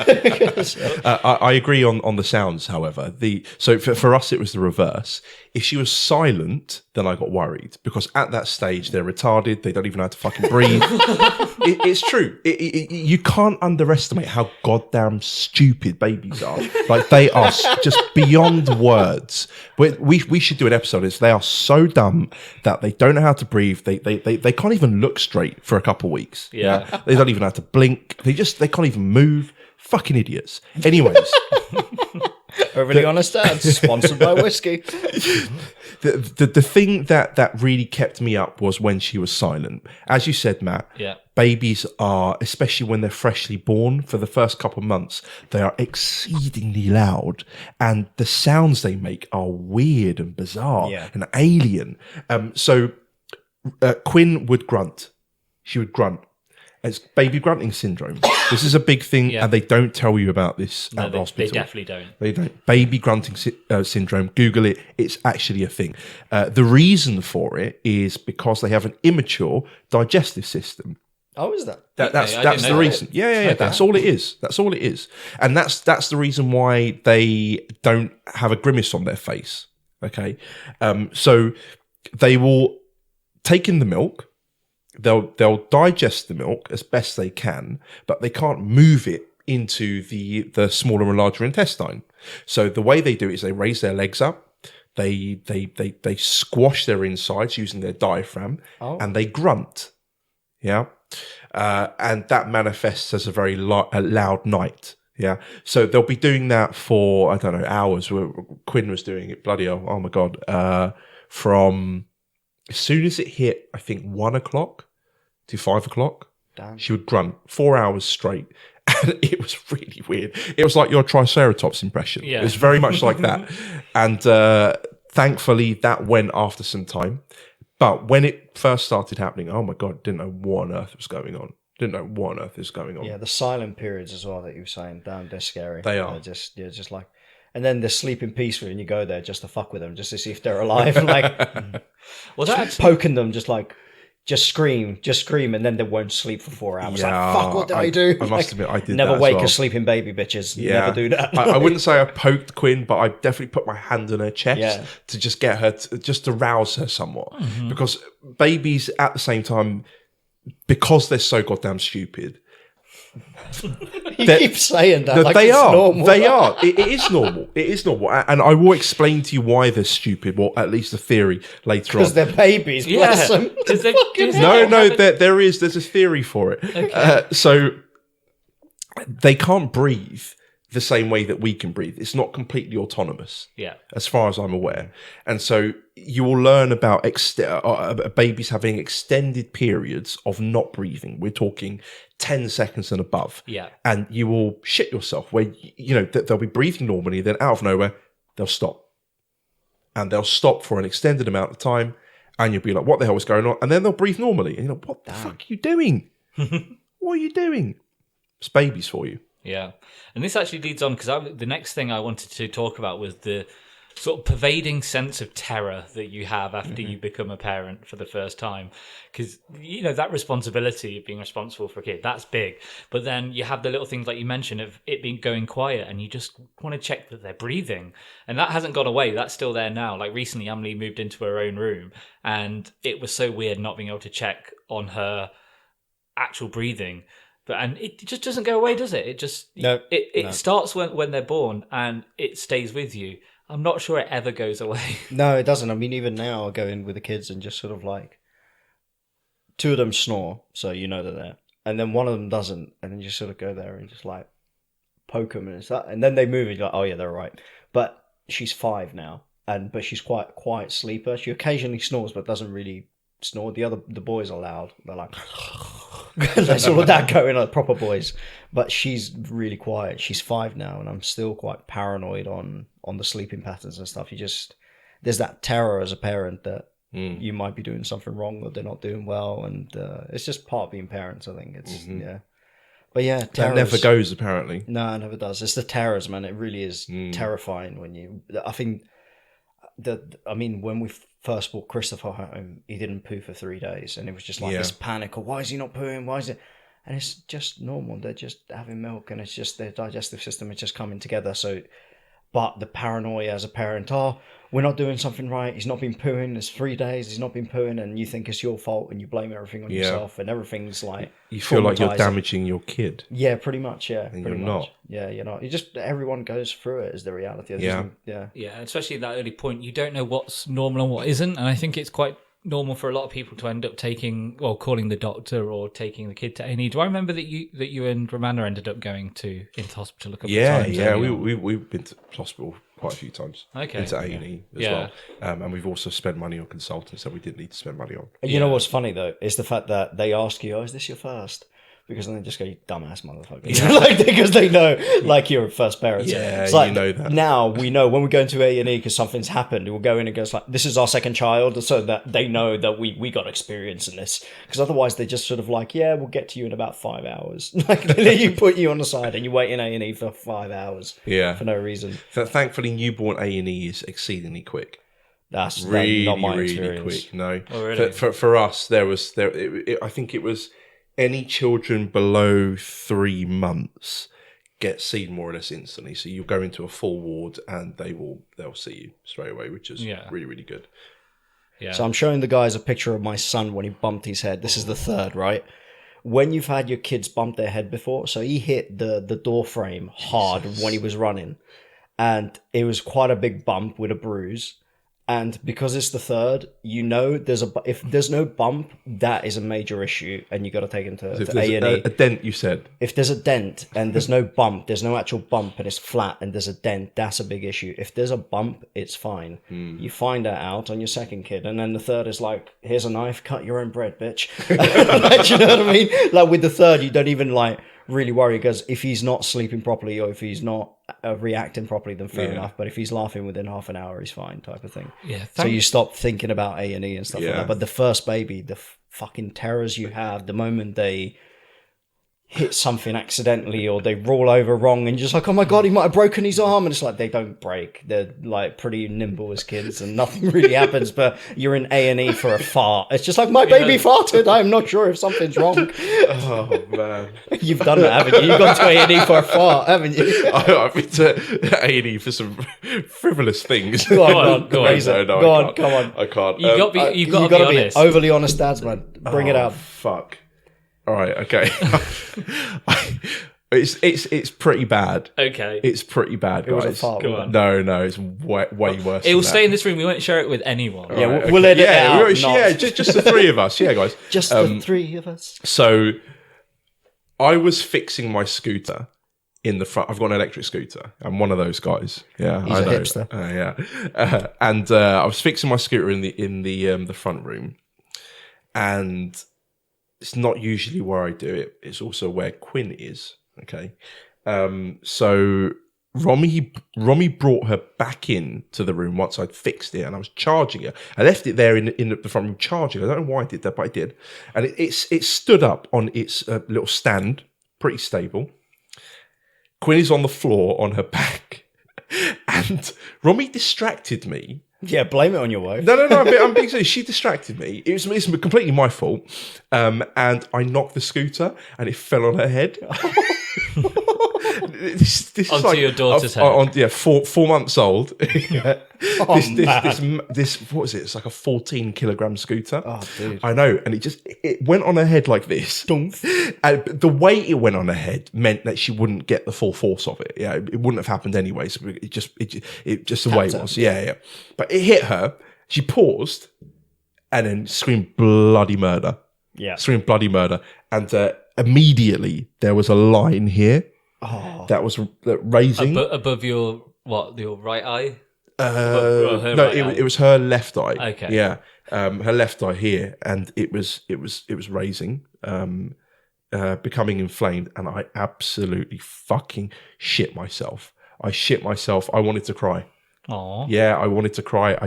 I agree on the sounds, however. So for us, it was the reverse. If she was silent, then I got worried, because at that stage, they're retarded. They don't even know how to fucking breathe. It's true. You can't underestimate how goddamn stupid babies are. Like, they are just beyond words. We should do an episode. They are so dumb that they don't know how to breathe. They can't even look straight for a couple of weeks. Yeah. They don't even know how to blink. They can't even move. Fucking idiots. Anyways. Overly honest dad, sponsored by whiskey. The thing that really kept me up was when she was silent. As you said, Matt, babies are, especially when they're freshly born, for the first couple of months, they are exceedingly loud, and the sounds they make are weird and bizarre and alien. So Quinn would grunt. She would grunt. It's baby grunting syndrome. This is a big thing, and they don't tell you about this at the hospital. They definitely don't. They don't. Baby grunting syndrome. Google it. It's actually a thing. The reason for it is because they have an immature digestive system. Oh, is that? That's the reason. Yeah. Okay. That's all it is. And that's the reason why they don't have a grimace on their face. Okay. So they will take in the milk. They'll digest the milk as best they can, but they can't move it into the smaller and larger intestine. So the way they do it is they raise their legs up, they squash their insides using their diaphragm, and they grunt. Yeah, and that manifests as a very loud night. Yeah, so they'll be doing that for, I don't know, hours. Quinn was doing it, bloody hell, oh my god, from as soon as it hit, I think 1 o'clock to 5 o'clock, she would grunt 4 hours straight. And it was really weird. It was like your Triceratops impression. Yeah. It was very much like that. And thankfully, that went after some time. But when it first started happening, oh my God, didn't know what on earth was going on. Yeah, the silent periods as well that you were saying, damn, they're scary. They are. They're just like... And then they're sleeping peacefully, and you go there just to fuck with them, just to see if they're alive. Like, well, that's poking them, just scream, and then they won't sleep for 4 hours. Yeah, like, fuck, what did I do? I must admit, I did never that wake as well. a sleeping baby, bitches. Yeah. Never do that. I wouldn't say I poked Quinn, but I definitely put my hand on her chest to just get her, just to rouse her somewhat. Mm-hmm. Because babies, at the same time, because they're so goddamn stupid, you keep saying that. Like they it's are. Normal. They are. It is normal. It is normal. And I will explain to you why they're stupid, or at least the theory later on. Because they're babies, bless them. No, there's a theory for it. Okay. So they can't breathe the same way that we can breathe. It's not completely autonomous. Yeah. As far as I'm aware. And so you will learn about babies having extended periods of not breathing. We're talking 10 seconds and above. Yeah. And you will shit yourself where, they'll be breathing normally, then out of nowhere, they'll stop. And they'll stop for an extended amount of time. And you'll be like, what the hell is going on? And then they'll breathe normally. And you're like, what the fuck are you doing? What are you doing? It's babies for you. Yeah. And this actually leads on, because the next thing I wanted to talk about was the sort of pervading sense of terror that you have after you become a parent for the first time. Because, that responsibility of being responsible for a kid, that's big. But then you have the little things like you mentioned of it being going quiet, and you just want to check that they're breathing. And that hasn't gone away. That's still there now. Like recently, Emily moved into her own room, and it was so weird not being able to check on her actual breathing. And it just doesn't go away, does it? It just it starts when they're born, and it stays with you. I'm not sure it ever goes away. No, it doesn't. I mean, even now I go in with the kids and just sort of like, two of them snore, so they're there, and then one of them doesn't, and then you just sort of go there and just like poke them, and then they move, and you're like, oh yeah, they're right. But she's 5 now, but she's quite a quiet sleeper. She occasionally snores, but doesn't really snore. The boys are loud. They're like. There's all of that going on, proper boys. But she's really quiet. She's 5 now, and I'm still quite paranoid on the sleeping patterns and stuff. There's that terror as a parent that you might be doing something wrong or they're not doing well, and it's just part of being parents. I think it's But yeah, that never goes apparently. No, it never does. It's the terrors, man. It really is terrifying when you. I think when we first brought Christopher home, he didn't poo for 3 days, and it was just like this panic of why is he not pooing? Why is it? And it's just normal. They're just having milk, and it's just their digestive system is just coming together. So, but the paranoia as a parent, we're not doing something right. He's not been pooing. It's 3 days. He's not been pooing, and you think it's your fault, and you blame everything on yourself, and everything's like you feel like you're damaging your kid. Yeah, pretty much. Yeah, and you're not. Yeah, you're not. Everyone goes through it. Is the reality. Yeah. Especially at that early point, you don't know what's normal and what isn't, and I think it's quite normal for a lot of people to end up calling the doctor or taking the kid to A&E. Do I remember that you and Romana ended up going into hospital a couple of times? Yeah, we've been to hospital quite a few times. Okay. Into A&E as well. And we've also spent money on consultants that we didn't need to spend money on. And you know what's funny though is the fact that they ask you, is this your first? Because then they just go, you dumbass motherfucker. Because they know, you're a first parent. Yeah, it's like, you know that. Now we know when we go into A&E because something's happened, we'll go in and goes like, this is our second child, so that they know that we got experience in this. Because otherwise they just sort of like, we'll get to you in about 5 hours. You put you on the side and you wait in A&E for 5 hours. Yeah. For no reason. Thankfully, newborn A&E is exceedingly quick. That's really, not my really experience. Quick. No. Oh, really? For us, I think it was any children below 3 months get seen more or less instantly. So you go into a full ward and they'll see you straight away, which is really, really good. Yeah. So I'm showing the guys a picture of my son when he bumped his head. This is the third, right? When you've had your kids bump their head before, so he hit the door frame hard when he was running, and it was quite a big bump with a bruise. And because it's the third, if there's no bump, that is a major issue, and you got to take him to A&E. A dent, you said. If there's a dent and there's no bump, there's no actual bump, and it's flat, and there's a dent, that's a big issue. If there's a bump, it's fine. You find that out on your second kid, and then the third is like, here's a knife, cut your own bread, bitch. You know what I mean? Like with the third, you don't even really worry, because if he's not sleeping properly or if he's not reacting properly, then fair enough. But if he's laughing within half an hour, he's fine, type of thing. Yeah. So you stop thinking about A&E and stuff like that. But the first baby, the fucking terrors you have the moment they hit something accidentally or they roll over wrong, and you're just like, oh my god, he might have broken his arm, and it's like, they don't break. They're like pretty nimble as kids, and nothing really happens. But you're in A&E for a fart. It's just like, my baby farted. I'm not sure if something's wrong. Oh man, you've done that, haven't you? You've gone to A&E for a fart, haven't you? I've been to A&E for some frivolous things. Go on, come on. I can't. You've got to be honest. Overly honest dads, man. Bring it out. Fuck. All right, okay. It's pretty bad. Okay. It's pretty bad, guys. It was a fart. No, it's way worse. It will stay in this room. We won't share it with anyone. Yeah, we'll edit it out. Just the three of us. Yeah, guys. Just the three of us. So, I was fixing my scooter in the front. I've got an electric scooter. I'm one of those guys. Yeah, He's I a know. hipster. Yeah, and I was fixing my scooter in the front room, and it's not usually where I do it. It's also where Quinn is. Okay, so Romy brought her back in to the room once I'd fixed it, and I was charging her. I left it there in the front room charging. I don't know why I did that, but I did, and it stood up on its little stand, pretty stable. Quinn is on the floor on her back, and Romy distracted me. Yeah, blame it on your wife. No, I'm being serious. She distracted me. It's completely my fault, and I knocked the scooter, and it fell on her head. This is Onto like, your daughter's head. 4 months old. Man. This what is it? It's like a 14-kilogram scooter. Oh, dude. I know, and it went on her head like this. And the way it went on her head meant that she wouldn't get the full force of it. Yeah, it wouldn't have happened anyway. So it just the way it was. Yeah. But it hit her. She paused, and then screamed bloody murder. Yeah. Screamed bloody murder, and immediately there was a line here that was raising Above your right eye? no, right it, eye. it was her left eye. Okay. Yeah, her left eye here, and it was raising, becoming inflamed, and I absolutely fucking shit myself. I wanted to cry. Aw. Yeah, I wanted to cry.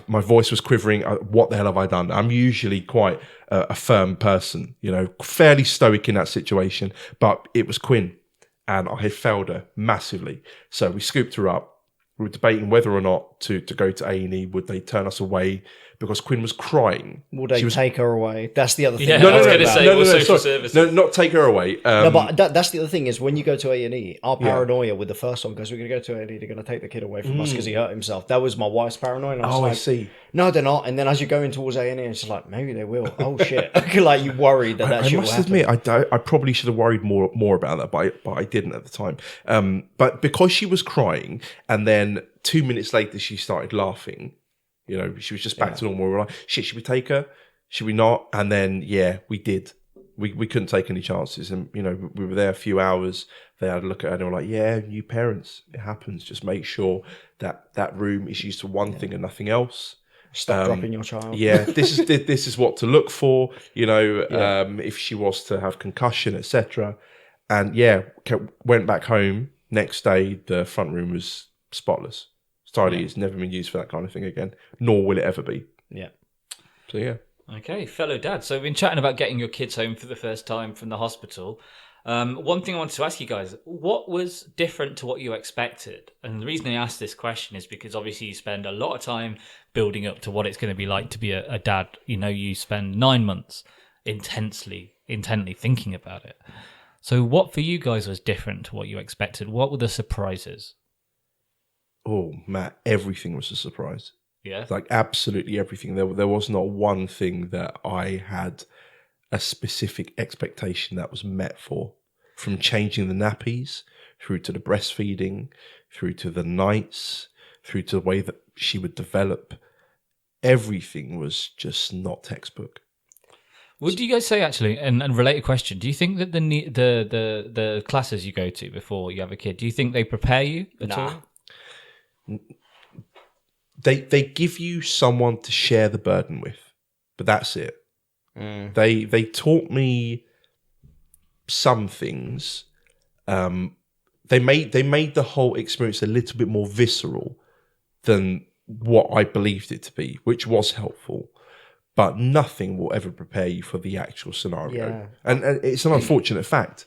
My voice was quivering. What the hell have I done? I'm usually quite a firm person, fairly stoic in that situation, but it was Quinn, and I had failed her massively. So we scooped her up. We were debating whether or not to go to A&E. Would they turn us away because Quinn was crying? Would they take her away? That's the other thing. Yeah, I was going to say, social services. No, not take her away. No, but that's the other thing is when you go to A&E, our paranoia with the first one goes, we're going to go to A&E, they're going to take the kid away from us because he hurt himself. That was my wife's paranoia. And I see. No, they're not. And then as you're going towards A&E, it's just like, maybe they will. Oh, shit. Like you worried that shit I will must happen. admit, I probably should have worried more about that, but I didn't at the time. But because she was crying, and then 2 minutes later she started laughing, she was just back to normal. We were like, shit, should we take her? Should we not? And then, yeah, we did. We couldn't take any chances. And, we were there a few hours. They had a look at her and they were like, yeah, new parents, it happens. Just make sure that room is used for one thing and nothing else. Stop dropping your child. Yeah, this is what to look for, if she was to have concussion, etc. And yeah, went back home. Next day, the front room was spotless. Tidy. It's never been used for that kind of thing again, nor will it ever be. Yeah. So yeah. Okay, fellow dad. So we've been chatting about getting your kids home for the first time from the hospital. One thing I wanted to ask you guys, what was different to what you expected? And the reason I asked this question is because obviously you spend a lot of time building up to what it's going to be like to be a dad. You spend 9 months intently thinking about it. So what for you guys was different to what you expected? What were the surprises? Oh, Matt, everything was a surprise. Yeah. Like absolutely everything. There was not one thing that I had a specific expectation that was met for. From changing the nappies, through to the breastfeeding, through to the nights, through to the way that she would develop. Everything was just not textbook. What do you guys say, actually? And related question: do you think that the classes you go to before you have a kid, do you think they prepare you at all? They give you someone to share the burden with, but that's it. They taught me some things. They made the whole experience a little bit more visceral than what I believed it to be, which was helpful. But nothing will ever prepare you for the actual scenario. Yeah. And it's an unfortunate fact.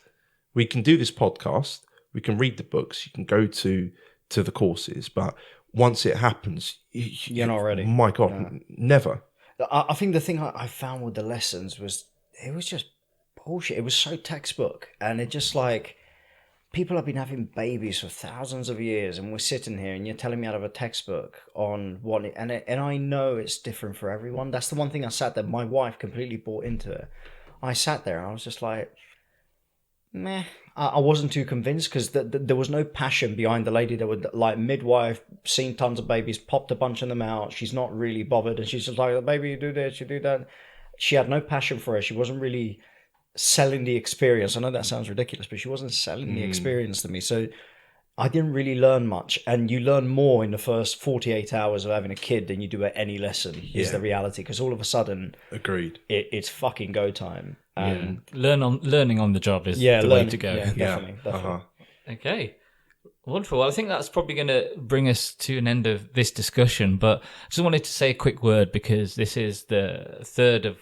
We can do this podcast, we can read the books, you can go to the courses, but once it happens, you're not ready. My God, never. I think the thing I found with the lessons was it was just bullshit. It was so textbook, and it just like people have been having babies for thousands of years, and we're sitting here, and you're telling me out of a textbook on what, and I know it's different for everyone. That's the one thing I sat there. My wife completely bought into it. I sat there, and I was just like, meh. I wasn't too convinced because there was no passion behind the lady that would like midwife, seen tons of babies, popped a bunch of them out. She's not really bothered, and she's just like, baby, you do this, you do that. She had no passion for it. She wasn't really selling the experience. I know that sounds ridiculous, but she wasn't selling the experience to me. So I didn't really learn much. And you learn more in the first 48 hours of having a kid than you do at any lesson, is the reality. Because all of a sudden, Agreed. it's fucking go time. And Learning on the job is the way to go. Yeah, definitely. Okay. Wonderful. Well, I think that's probably going to bring us to an end of this discussion, but I just wanted to say a quick word because this is the third of,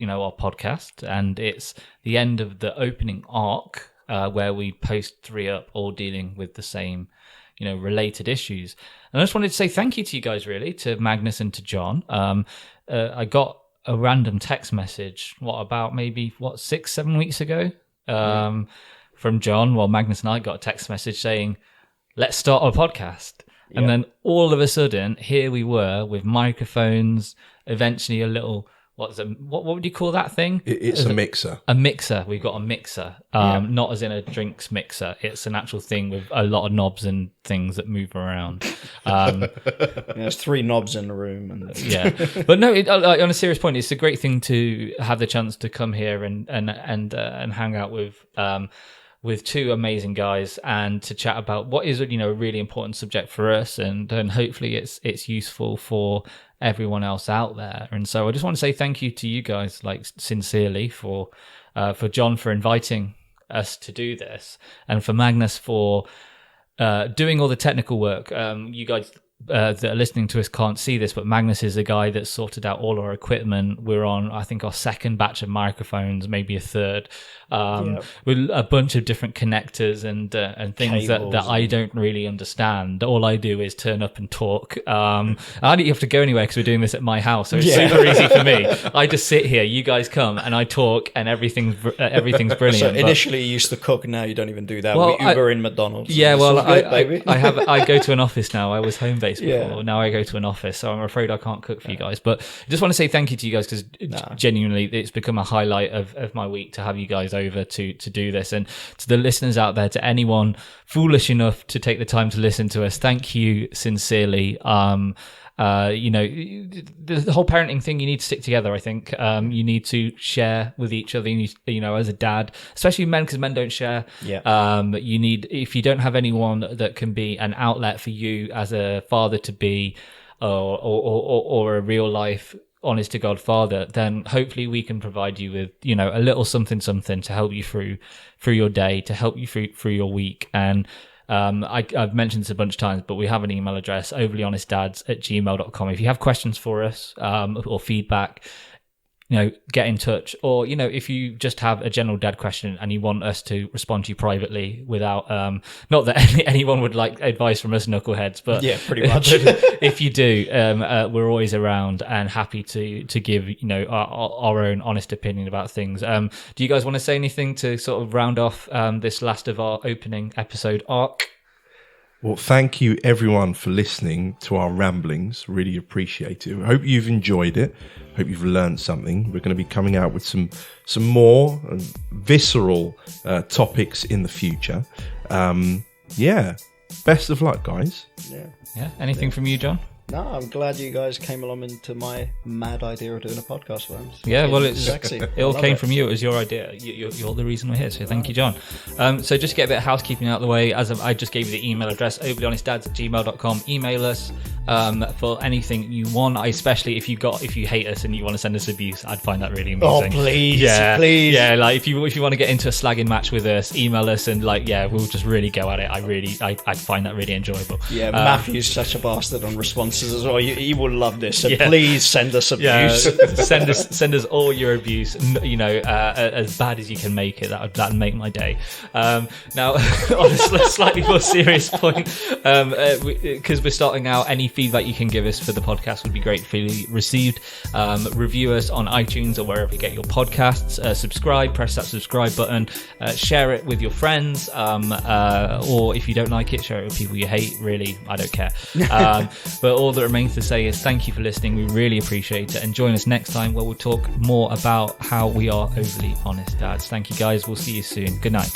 our podcast, and it's the end of the opening arc where we post 3 up, all dealing with the same, related issues. And I just wanted to say thank you to you guys, really, to Magnus and to John. I got a random text message, about 6-7 weeks ago from John. Well, Magnus and I got a text message saying, let's start our podcast. And then all of a sudden, here we were with microphones, eventually a little, what would you call that thing? It's a mixer. A mixer. We've got a mixer, not as in a drinks mixer. It's an actual thing with a lot of knobs and things that move around. There's 3 knobs in the room. And But no, on a serious point, it's a great thing to have the chance to come here and hang out with 2 amazing guys and to chat about what is a really important subject for us, and hopefully it's useful for everyone else out there. And so I just want to say thank you to you guys, sincerely, for John for inviting us to do this, and for Magnus for doing all the technical work. You guys that are listening to us can't see this, but Magnus is the guy that sorted out all our equipment. We're on, I think, our 2nd batch of microphones, maybe a 3rd, with a bunch of different connectors and things that I don't really understand. All I do is turn up and talk. I don't have to go anywhere because we're doing this at my house, so it's super easy for me. I just sit here, you guys come, and I talk, and everything's brilliant. So initially you used to cook, now you don't even do that. We Uber in McDonald's. Yeah, well, I go to an office now. I was home based before. Now I go to an office, so I'm afraid I can't cook for you guys. But I just want to say thank you to you guys, because genuinely it's become a highlight of my week to have you guys over to do this. And to the listeners out there, to anyone foolish enough to take the time to listen to us, thank you sincerely. The whole parenting thing, you need to stick together. I think you need to share with each other. As a dad, especially men, because men don't share. You need, if you don't have anyone that can be an outlet for you as a father to be, or a real life honest to God father, then hopefully we can provide you with a little something to help you through your day, to help you through your week. And I've mentioned this a bunch of times, but we have an email address, overlyhonestdads@gmail.com. If you have questions for us or feedback, get in touch. Or, if you just have a general dad question and you want us to respond to you privately without, not that anyone would like advice from us knuckleheads, but yeah, pretty much. If you do, we're always around and happy to give, our own honest opinion about things. Do you guys want to say anything to sort of round off this last of our opening episode arc? Well, thank you everyone for listening to our ramblings. Really appreciate it. I hope you've enjoyed it. Hope you've learned something. We're going to be coming out with some more visceral topics in the future. Best of luck, guys. Yeah. Anything from you, John? No, I'm glad you guys came along into my mad idea of doing a podcast for them. Yeah, well, it's sexy. It all came from you. It was your idea. You're the reason we're here. So thank you, John. So just to get a bit of housekeeping out of the way, I just gave you the email address, overlyhonestdads@gmail.com. Email us for anything you want. Especially if you hate us and you want to send us abuse, I'd find that really amusing. Oh, please, please. Yeah, like if you want to get into a slagging match with us, email us and we'll just really go at it. I'd find that really enjoyable. Yeah, Matthew's such a bastard on responses as well. You will love this. So please send us abuse. Send us all your abuse. As bad as you can make it. That'd make my day. Now, on a slightly more serious point, because we're starting out, any feedback you can give us for the podcast would be gratefully received. Review us on iTunes or wherever you get your podcasts. Subscribe. Press that subscribe button. Share it with your friends. Or if you don't like it, share it with people you hate. Really, I don't care. But all that remains to say is thank you for listening. We really appreciate it, and join us next time where we'll talk more about how we are overly honest dads. Thank you guys. We'll see you soon. Good night.